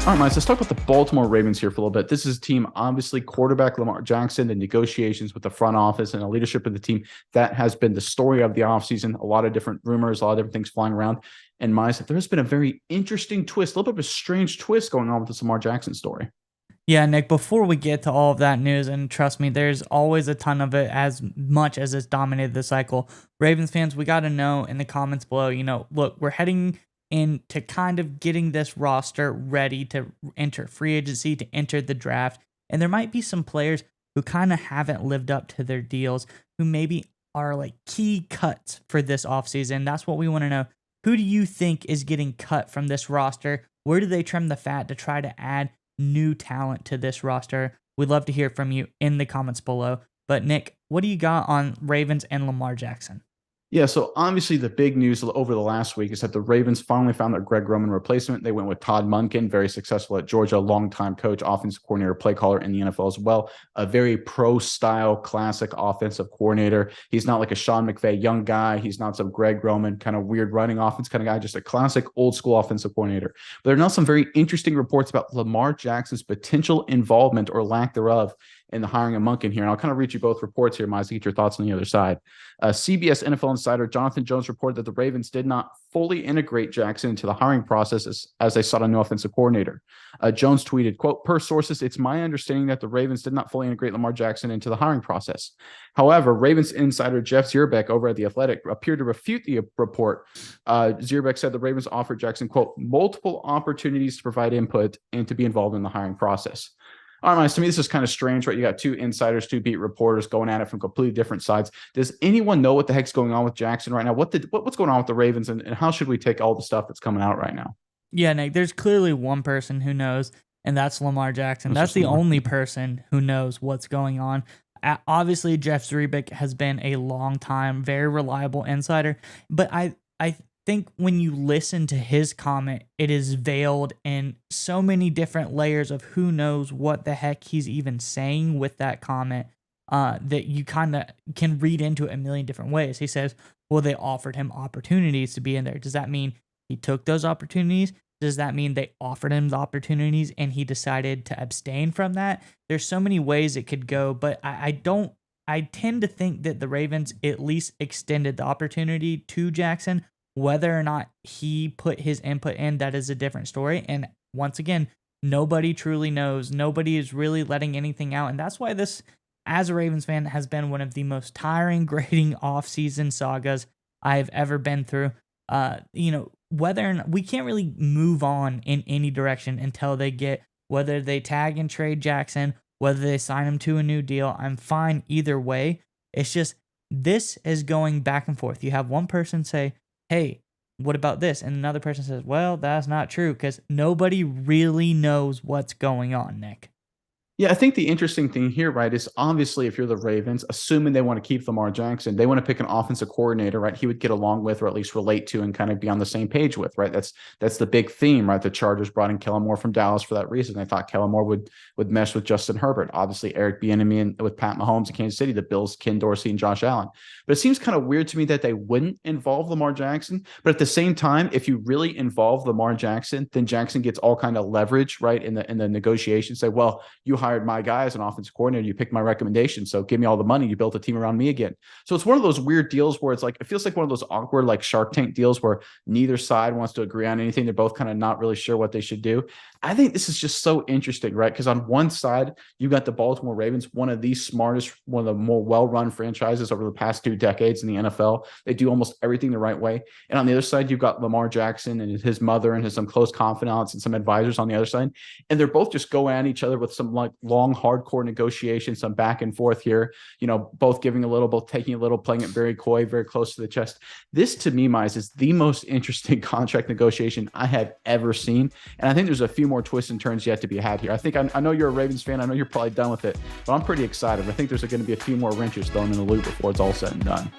All right, Miles, let's talk about the Baltimore Ravens here for a little bit. This is a team, obviously, quarterback Lamar Jackson, the negotiations with the front office and the leadership of the team. That has been the story of the offseason. A lot of different rumors, a lot of different things flying around. And Miles, there has been a very interesting twist, a little bit of a strange twist going on with this Lamar Jackson story. Yeah, Nick, before we get to all of that news, and trust me, there's always a ton of it as much as it's dominated the cycle. Ravens fans, we got to know in the comments below, look, we're heading into kind of getting this roster ready to enter free agency, to enter the draft. And there might be some players who kind of haven't lived up to their deals, who maybe are like key cuts for this offseason. That's what we want to know. Who do you think is getting cut from this roster? Where do they trim the fat to try to add new talent to this roster? We'd love to hear from you in the comments below. But Nick, what do you got on Ravens and Lamar Jackson? Yeah, so obviously the big news over the last week is that the Ravens finally found their Greg Roman replacement. They went with Todd Monken, very successful at Georgia, longtime coach, offensive coordinator, play caller in the NFL as well. A very pro-style, classic offensive coordinator. He's not like a Sean McVay young guy. He's not some Greg Roman kind of weird running offense kind of guy, just a classic old school offensive coordinator. But there are now some very interesting reports about Lamar Jackson's potential involvement or lack thereof in the hiring of Monken here. And I'll kind of read you both reports here, Miles, to get your thoughts on the other side. CBS NFL insider Jonathan Jones reported that the Ravens did not fully integrate Jackson into the hiring process as they sought a new offensive coordinator. Jones tweeted, quote, "Per sources, it's my understanding that the Ravens did not fully integrate Lamar Jackson into the hiring process. However, Ravens insider Jeff Zierbeck over at The Athletic appeared to refute the report. Zierbeck said the Ravens offered Jackson, quote, multiple opportunities to provide input and to be involved in the hiring process." All right, Miles, to me, this is kind of strange, right? You got two insiders, two beat reporters going at it from completely different sides. Does anyone know what the heck's going on with Jackson right now? What's going on with the Ravens, and how should we take all the stuff that's coming out right now? Yeah, Nick, there's clearly one person who knows, and that's Lamar Jackson. That's That's just the Lamar. only person who knows what's going on. Obviously, Jeff Zrebiec has been a long time, very reliable insider, but I think when you listen to his comment, it is veiled in so many different layers of who knows what the heck he's even saying with that comment, that you kind of can read into it a million different ways. He says, well, they offered him opportunities to be in there. Does that mean he took those opportunities? Does that mean they offered him the opportunities and he decided to abstain from that? There's so many ways it could go, but I tend to think that the Ravens at least extended the opportunity to Jackson. Whether or not he put his input in, that is a different story. And once again, nobody truly knows. Nobody is really letting anything out. And that's why this, as a Ravens fan, has been one of the most tiring, grating off-season sagas I've ever been through. Whether or not we can't really move on in any direction until they get, whether they tag and trade Jackson, whether they sign him to a new deal. I'm fine either way. It's just this is going back and forth. You have one person say, hey, what about this? And another person says, well, that's not true, because nobody really knows what's going on, Nick. Yeah, I think the interesting thing here, right, is obviously if you're the Ravens, assuming they want to keep Lamar Jackson, they want to pick an offensive coordinator, right? He would get along with, or at least relate to, and kind of be on the same page with, right? That's the big theme, right? The Chargers brought in Kellen Moore from Dallas for that reason. They thought Kellen Moore would mesh with Justin Herbert. Obviously, Eric Bieniemy with Pat Mahomes in Kansas City, the Bills, Ken Dorsey, and Josh Allen. But it seems kind of weird to me that they wouldn't involve Lamar Jackson. But at the same time, if you really involve Lamar Jackson, then Jackson gets all kind of leverage, right, in the negotiations. Say, well, you hired my guy as an offensive coordinator, you picked my recommendation, so give me all the money. You built a team around me again. So it's one of those weird deals where it's like, it feels like one of those awkward like Shark Tank deals where neither side wants to agree on anything. They're both kind of not really sure what they should do. I think this is just so interesting, right? Because on one side, you got the Baltimore Ravens, one of the smartest, one of the more well-run franchises over the past 2 decades in the NFL. They do almost everything the right way. And on the other side, you've got Lamar Jackson and his mother and some close confidants and some advisors on the other side. And they're both just going at each other with some like long, hardcore negotiations, some back and forth here, both giving a little, both taking a little, playing it very coy, very close to the chest. This, to me, Mize, is the most interesting contract negotiation I have ever seen. And I think there's a few more twists and turns yet to be had here. I know you're a Ravens fan. I know you're probably done with it, but I'm pretty excited. I think there's going to be a few more wrenches thrown in the loop before it's all said and done.